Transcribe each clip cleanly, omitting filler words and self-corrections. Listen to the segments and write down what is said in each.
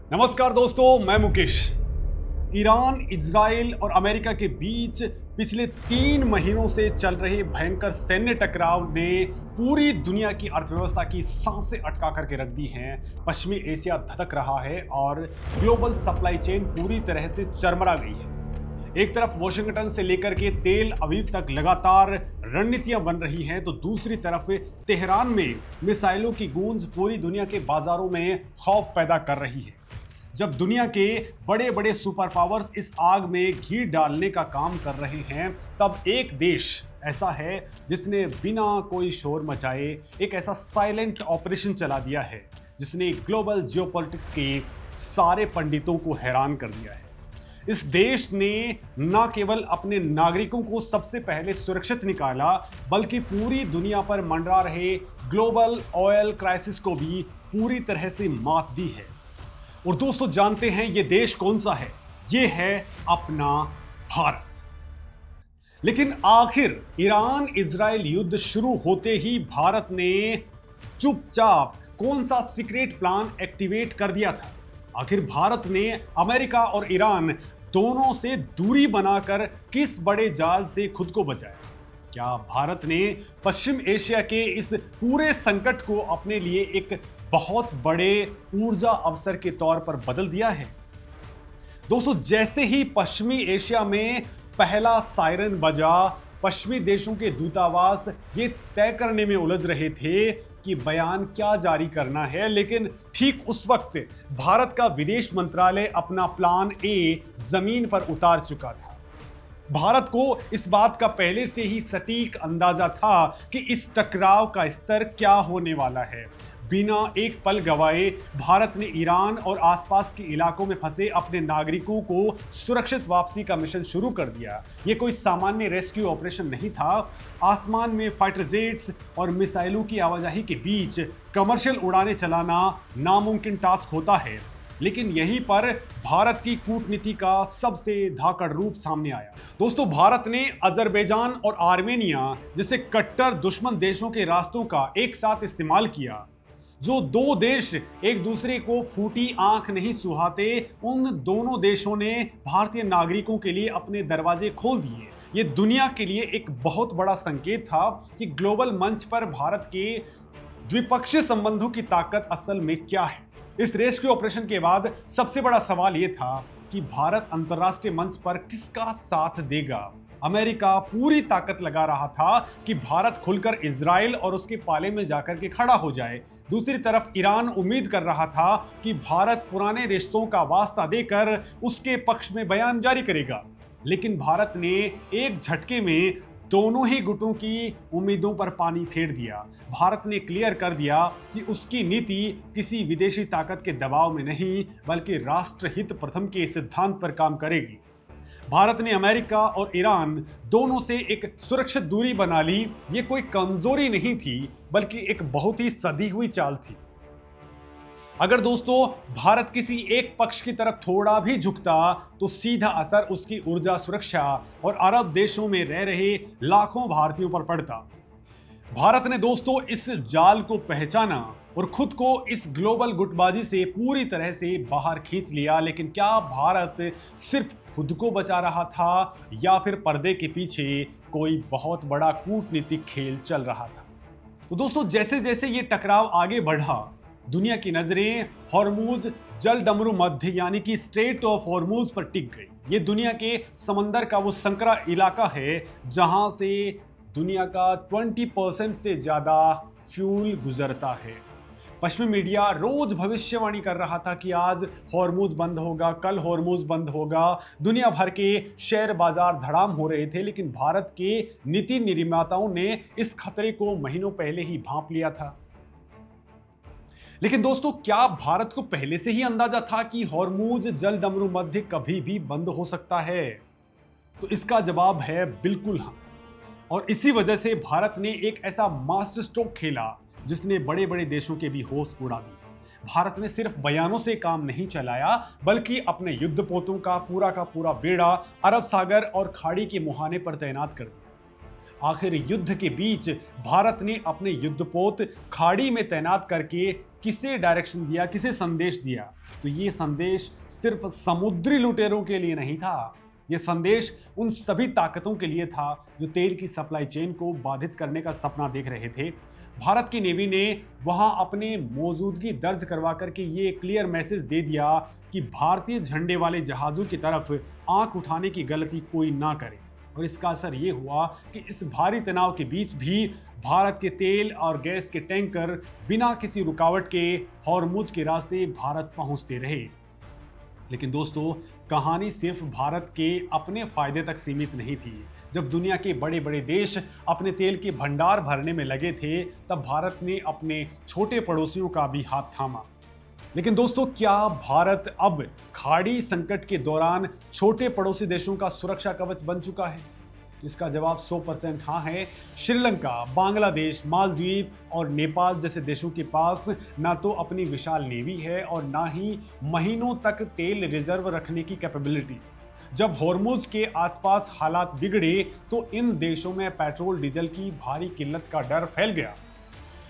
नमस्कार दोस्तों, मैं मुकेश। ईरान, इजराइल और अमेरिका के बीच पिछले 3 महीनों से चल रहे भयंकर सैन्य टकराव ने पूरी दुनिया की अर्थव्यवस्था की सांसें अटका करके रख दी हैं। पश्चिमी एशिया धधक रहा है और ग्लोबल सप्लाई चेन पूरी तरह से चरमरा गई है। एक तरफ वॉशिंगटन से लेकर के तेल अवीव तक लगातार रणनीतियां बन रही हैं, तो दूसरी तरफ तेहरान में मिसाइलों की गूंज पूरी दुनिया के बाजारों में खौफ पैदा कर रही है। जब दुनिया के बड़े बड़े सुपर पावर्स इस आग में घी डालने का काम कर रहे हैं, तब एक देश ऐसा है जिसने बिना कोई शोर मचाए एक ऐसा साइलेंट ऑपरेशन चला दिया है जिसने ग्लोबल जियोपॉलिटिक्स के सारे पंडितों को हैरान कर दिया है। इस देश ने न केवल अपने नागरिकों को सबसे पहले सुरक्षित निकाला, बल्कि पूरी दुनिया पर मंडरा रहे ग्लोबल ऑयल क्राइसिस को भी पूरी तरह से मात दी है। और दोस्तों, जानते हैं ये देश कौन सा है? ये है अपना भारत। लेकिन आखिर ईरान इजराइल युद्ध शुरू होते ही भारत ने चुपचाप कौन सा सीक्रेट प्लान एक्टिवेट कर दिया था? आखिर भारत ने अमेरिका और ईरान दोनों से दूरी बनाकर किस बड़े जाल से खुद को बचाया? क्या भारत ने पश्चिम एशिया के इस पूरे संकट को अपने लिए एक बहुत बड़े ऊर्जा अवसर के तौर पर बदल दिया है? दोस्तों, जैसे ही पश्चिमी एशिया में पहला सायरन बजा, पश्चिमी देशों के दूतावास ये तय करने में उलझ रहे थे कि बयान क्या जारी करना है, लेकिन ठीक उस वक्त भारत का विदेश मंत्रालय अपना प्लान ए जमीन पर उतार चुका था। भारत को इस बात का पहले से ही सटीक अंदाजा था कि इस टकराव का स्तर क्या होने वाला है। बिना एक पल गवाए भारत ने ईरान और आसपास के इलाकों में फंसे अपने नागरिकों को सुरक्षित वापसी का मिशन शुरू कर दिया। ये कोई सामान्य रेस्क्यू ऑपरेशन नहीं था। आसमान में फाइटर जेट्स और मिसाइलों की आवाजाही के बीच कमर्शियल उड़ानें चलाना नामुमकिन टास्क होता है, लेकिन यहीं पर भारत की कूटनीति का सबसे धाकड़ रूप सामने आया। दोस्तों, भारत ने अजरबैजान और आर्मेनिया जैसे कट्टर दुश्मन देशों के रास्तों का एक साथ इस्तेमाल किया। जो दो देश एक दूसरे को फूटी आंख नहीं सुहाते, उन दोनों देशों ने भारतीय नागरिकों के लिए अपने दरवाजे खोल दिए। ये दुनिया के लिए एक बहुत बड़ा संकेत था कि ग्लोबल मंच पर भारत के द्विपक्षीय संबंधों की ताकत असल में क्या है। इस रेस्क्यू ऑपरेशन के बाद सबसे बड़ा सवाल यह था कि भारत अंतर्राष्ट्रीय मंच पर किसका साथ देगा। अमेरिका पूरी ताकत लगा रहा था कि भारत खुलकर इजराइल और उसके पाले में जाकर के खड़ा हो जाए। दूसरी तरफ ईरान उम्मीद कर रहा था कि भारत पुराने रिश्तों का वास्ता देकर उसके पक्ष में बयान जारी करेगा। लेकिन भारत ने एक झटके में दोनों ही गुटों की उम्मीदों पर पानी फेर दिया। भारत ने क्लियर कर दिया कि उसकी नीति किसी विदेशी ताकत के दबाव में नहीं, बल्कि राष्ट्रहित प्रथम के सिद्धांत पर काम करेगी। भारत ने अमेरिका और ईरान दोनों से एक सुरक्षित दूरी बना ली। ये कोई कमजोरी नहीं थी, बल्कि एक बहुत ही सधी हुई चाल थी। अगर दोस्तों भारत किसी एक पक्ष की तरफ थोड़ा भी झुकता, तो सीधा असर उसकी ऊर्जा सुरक्षा और अरब देशों में रह रहे लाखों भारतीयों पर पड़ता। भारत ने दोस्तों इस जाल को पहचाना और खुद को इस ग्लोबल गुटबाजी से पूरी तरह से बाहर खींच लिया। लेकिन क्या भारत सिर्फ खुद को बचा रहा था, या फिर पर्दे के पीछे कोई बहुत बड़ा कूटनीतिक खेल चल रहा था? तो दोस्तों, जैसे जैसे ये टकराव आगे बढ़ा, दुनिया की नजरें हॉर्मूज जलडमरू मध्य यानी कि स्ट्रेट ऑफ हॉर्मूज पर टिक गई। ये दुनिया के समंदर का वो संकरा इलाका है जहां से दुनिया का 20% से ज्यादा फ्यूल गुजरता है। पश्चिमी मीडिया रोज भविष्यवाणी कर रहा था कि आज हॉर्मूज बंद होगा, कल हॉर्मूज बंद होगा। दुनिया भर के शेयर बाजार धड़ाम हो रहे थे, लेकिन भारत के नीति निर्माताओं ने इस खतरे को महीनों पहले ही भांप लिया था। लेकिन दोस्तों, क्या भारत को पहले से ही अंदाजा था कि हॉर्मूज जलडमरू मध्य कभी भी बंद हो सकता है? तो इसका जवाब है बिल्कुल हाँ। और इसी वजह से भारत ने एक ऐसा मास्टर स्ट्रोक खेला जिसने बड़े बड़े देशों के भी होश उड़ा दिए। भारत ने सिर्फ बयानों से काम नहीं चलाया, बल्कि अपने युद्धपोतों का पूरा बेड़ा अरब सागर और खाड़ी के मुहाने पर तैनात कर दिया। आखिर युद्ध के बीच भारत ने अपने युद्धपोत खाड़ी में तैनात करके किसे डायरेक्शन दिया, किसे संदेश दिया? तो ये संदेश सिर्फ समुद्री लुटेरों के लिए नहीं था, ये संदेश उन सभी ताकतों के लिए था जो तेल की सप्लाई चेन को बाधित करने का सपना देख रहे थे। भारत की नेवी ने वहां अपने मौजूदगी दर्ज करवा करके ये क्लियर मैसेज दे दिया कि भारतीय झंडे वाले जहाजों की तरफ आंख उठाने की गलती कोई ना करे। और इसका असर ये हुआ कि इस भारी तनाव के बीच भी भारत के तेल और गैस के टैंकर बिना किसी रुकावट के हॉर्मुज के रास्ते भारत पहुंचते रहे। लेकिन दोस्तों, कहानी सिर्फ भारत के अपने फायदे तक सीमित नहीं थी। जब दुनिया के बड़े बड़े देश अपने तेल के भंडार भरने में लगे थे, तब भारत ने अपने छोटे पड़ोसियों का भी हाथ थामा। लेकिन दोस्तों, क्या भारत अब खाड़ी संकट के दौरान छोटे पड़ोसी देशों का सुरक्षा कवच बन चुका है? इसका जवाब 100% हाँ है। श्रीलंका, बांग्लादेश, मालदीव और नेपाल जैसे देशों के पास ना तो अपनी विशाल नेवी है और ना ही महीनों तक तेल रिजर्व रखने की कैपेबिलिटी। जब हॉर्मुज के आसपास हालात बिगड़े तो इन देशों में पेट्रोल डीजल की भारी किल्लत का डर फैल गया।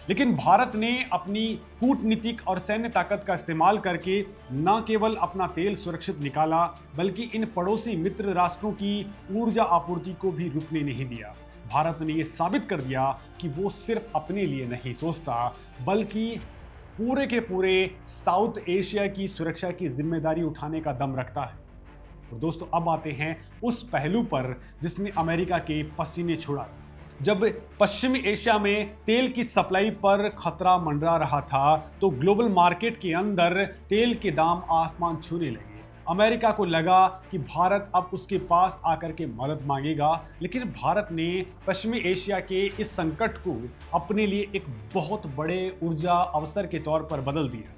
लेकिन भारत ने अपनी कूटनीतिक और सैन्य ताकत का इस्तेमाल करके न केवल अपना तेल सुरक्षित निकाला, बल्कि इन पड़ोसी मित्र राष्ट्रों की ऊर्जा आपूर्ति को भी रुकने नहीं दिया। भारत ने यह साबित कर दिया कि वो सिर्फ अपने लिए नहीं सोचता, बल्कि पूरे के पूरे साउथ एशिया की सुरक्षा की जिम्मेदारी उठाने का दम रखता है। तो दोस्तों, अब आते हैं उस पहलू पर जिसने अमेरिका के पसीने छुड़ा। जब पश्चिमी एशिया में तेल की सप्लाई पर खतरा मंडरा रहा था, तो ग्लोबल मार्केट के अंदर तेल के दाम आसमान छूने लगे। अमेरिका को लगा कि भारत अब उसके पास आकर के मदद मांगेगा, लेकिन भारत ने पश्चिमी एशिया के इस संकट को अपने लिए एक बहुत बड़े ऊर्जा अवसर के तौर पर बदल दिया।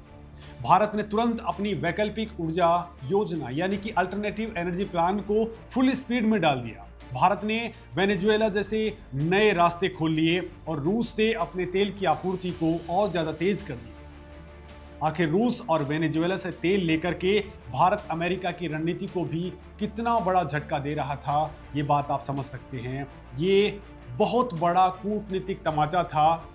भारत ने तुरंत अपनी वैकल्पिक ऊर्जा योजना यानी कि अल्टरनेटिव एनर्जी प्लान को फुल स्पीड में डाल दिया। भारत ने वेनेजुएला जैसे नए रास्ते खोल लिए और रूस से अपने तेल की आपूर्ति को और ज्यादा तेज कर दिया। आखिर रूस और वेनेजुएला से तेल लेकर के भारत अमेरिका की रणनीति को भी कितना बड़ा झटका दे रहा था, ये बात आप समझ सकते हैं। ये बहुत बड़ा कूटनीतिक तमाचा था।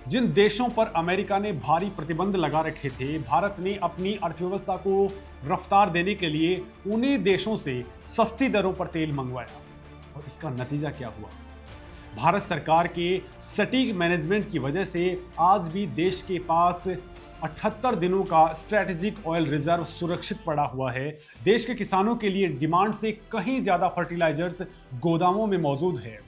जिन देशों पर अमेरिका ने भारी प्रतिबंध लगा रखे थे, भारत ने अपनी अर्थव्यवस्था को रफ्तार देने के लिए उन्हीं देशों से सस्ती दरों पर तेल मंगवाया। और इसका नतीजा क्या हुआ? भारत सरकार के सटीक मैनेजमेंट की वजह से आज भी देश के पास 78 दिनों का स्ट्रैटेजिक ऑयल रिजर्व सुरक्षित पड़ा हुआ है। देश के किसानों के लिए डिमांड से कहीं ज्यादा फर्टिलाइजर्स गोदामों में मौजूद है।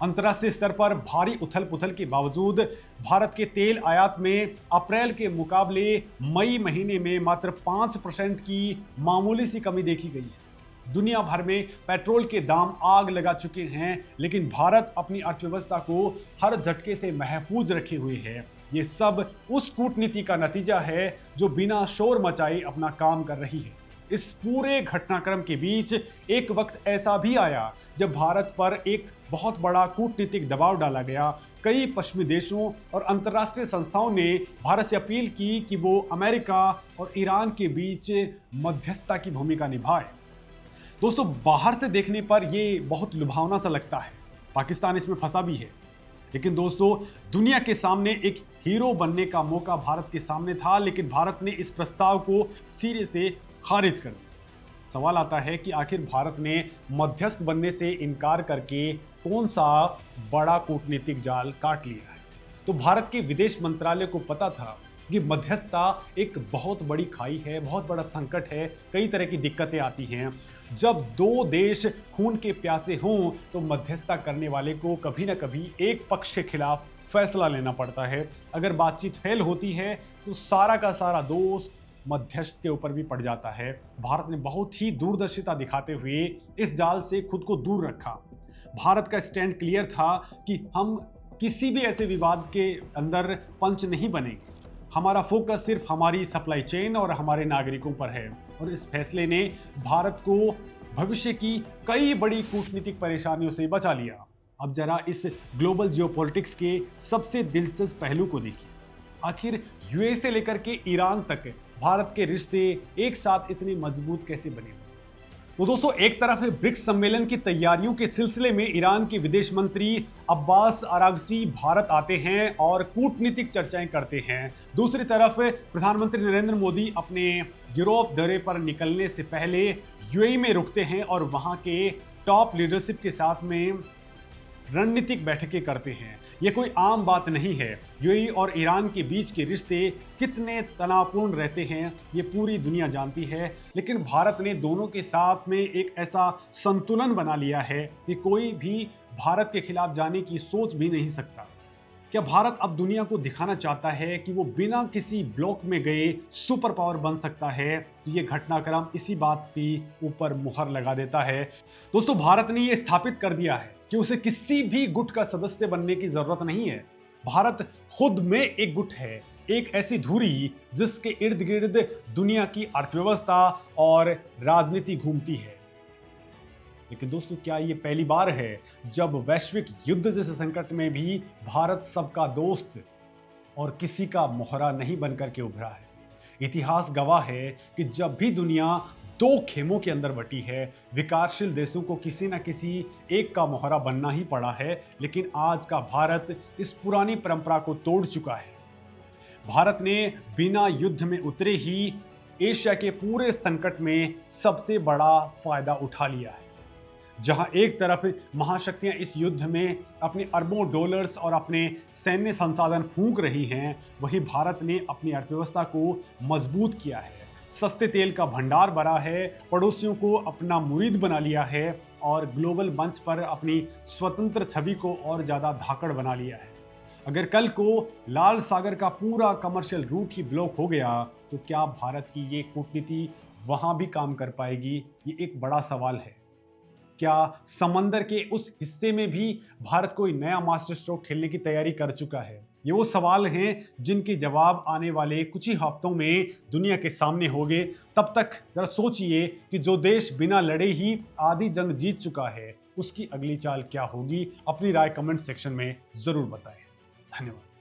अंतर्राष्ट्रीय स्तर पर भारी उथल पुथल के बावजूद भारत के तेल आयात में अप्रैल के मुकाबले मई महीने में मात्र 5% की मामूली सी कमी देखी गई है। दुनिया भर में पेट्रोल के दाम आग लगा चुके हैं, लेकिन भारत अपनी अर्थव्यवस्था को हर झटके से महफूज रखे हुए है। ये सब उस कूटनीति का नतीजा है जो बिना शोर मचाए अपना काम कर रही है। इस पूरे घटनाक्रम के बीच एक वक्त ऐसा भी आया जब भारत पर एक बहुत बड़ा कूटनीतिक दबाव डाला गया। कई पश्चिमी देशों और अंतर्राष्ट्रीय संस्थाओं ने भारत से अपील की कि वो अमेरिका और ईरान के बीच मध्यस्थता की भूमिका निभाए। दोस्तों, बाहर से देखने पर यह बहुत लुभावना सा लगता है। पाकिस्तान इसमें फंसा भी है, लेकिन दोस्तों, दुनिया के सामने एक हीरो बनने का मौका भारत के सामने था, लेकिन भारत ने इस प्रस्ताव को सिरे से खारिज कर दिया। सवाल आता है कि आखिर भारत ने मध्यस्थ बनने से इनकार करके कौन सा बड़ा कूटनीतिक जाल काट लिया है? तो भारत के विदेश मंत्रालय को पता था कि मध्यस्थता एक बहुत बड़ी खाई है, बहुत बड़ा संकट है, कई तरह की दिक्कतें आती हैं। जब दो देश खून के प्यासे हों तो मध्यस्थता करने वाले को कभी ना कभी एक पक्ष के खिलाफ फैसला लेना पड़ता है। अगर बातचीत फेल होती है तो सारा का सारा दोष मध्यस्थ के ऊपर भी पड़ जाता है। भारत ने बहुत ही दूरदर्शिता दिखाते हुए इस जाल से खुद को दूर रखा। भारत का स्टैंड क्लियर था कि हम किसी भी ऐसे विवाद के अंदर पंच नहीं बनेंगे। हमारा फोकस सिर्फ हमारी सप्लाई चेन और हमारे नागरिकों पर है। और इस फैसले ने भारत को भविष्य की कई बड़ी कूटनीतिक परेशानियों से बचा लिया। अब जरा इस ग्लोबल जियोपॉलिटिक्स के सबसे दिलचस्प पहलू को देखिए। आखिर यूएस से लेकर के ईरान तक भारत के रिश्ते एक साथ इतने मजबूत कैसे बने? तो दोस्तों, एक तरफ ब्रिक्स सम्मेलन की तैयारियों के सिलसिले में ईरान के विदेश मंत्री अब्बास अरागची भारत आते हैं और कूटनीतिक चर्चाएं करते हैं। दूसरी तरफ प्रधानमंत्री नरेंद्र मोदी अपने यूरोप दौरे पर निकलने से पहले यूएई में रुकते हैं और वहां के टॉप लीडरशिप के साथ में रणनीतिक बैठकें करते हैं। ये कोई आम बात नहीं है। यूएई और ईरान के बीच के रिश्ते कितने तनावपूर्ण रहते हैं ये पूरी दुनिया जानती है, लेकिन भारत ने दोनों के साथ में एक ऐसा संतुलन बना लिया है कि कोई भी भारत के खिलाफ जाने की सोच भी नहीं सकता। क्या भारत अब दुनिया को दिखाना चाहता है कि वो बिना किसी ब्लॉक में गए सुपर पावर बन सकता है? तो ये घटनाक्रम इसी बात की ऊपर मुहर लगा देता है। दोस्तों, भारत ने ये स्थापित कर दिया है कि उसे किसी भी गुट का सदस्य बनने की जरूरत नहीं है। भारत खुद में एक गुट है, एक ऐसी धुरी जिसके इर्द गिर्द दुनिया की अर्थव्यवस्था और राजनीति घूमती है। लेकिन दोस्तों, क्या ये पहली बार है जब वैश्विक युद्ध जैसे संकट में भी भारत सबका दोस्त और किसी का मोहरा नहीं बनकर के उभरा है? इतिहास गवाह है कि जब भी दुनिया दो खेमों के अंदर बटी है, विकासशील देशों को किसी न किसी एक का मोहरा बनना ही पड़ा है। लेकिन आज का भारत इस पुरानी परंपरा को तोड़ चुका है। भारत ने बिना युद्ध में उतरे ही एशिया के पूरे संकट में सबसे बड़ा फायदा उठा लिया है। जहां एक तरफ महाशक्तियां इस युद्ध में अपने अरबों डॉलर्स और अपने सैन्य संसाधन फूंक रही हैं, वहीं भारत ने अपनी अर्थव्यवस्था को मजबूत किया है, सस्ते तेल का भंडार भरा है, पड़ोसियों को अपना मुरीद बना लिया है और ग्लोबल मंच पर अपनी स्वतंत्र छवि को और ज़्यादा धाकड़ बना लिया है। अगर कल को लाल सागर का पूरा कमर्शियल रूट ही ब्लॉक हो गया तो क्या भारत की ये कूटनीति वहां भी काम कर पाएगी? ये एक बड़ा सवाल है। क्या समंदर के उस हिस्से में भी भारत कोई नया मास्टर स्ट्रोक खेलने की तैयारी कर चुका है? ये वो सवाल हैं जिनके जवाब आने वाले कुछ ही हफ्तों में दुनिया के सामने होंगे। तब तक जरा सोचिए कि जो देश बिना लड़े ही आधी जंग जीत चुका है, उसकी अगली चाल क्या होगी? अपनी राय कमेंट सेक्शन में जरूर बताएं। धन्यवाद।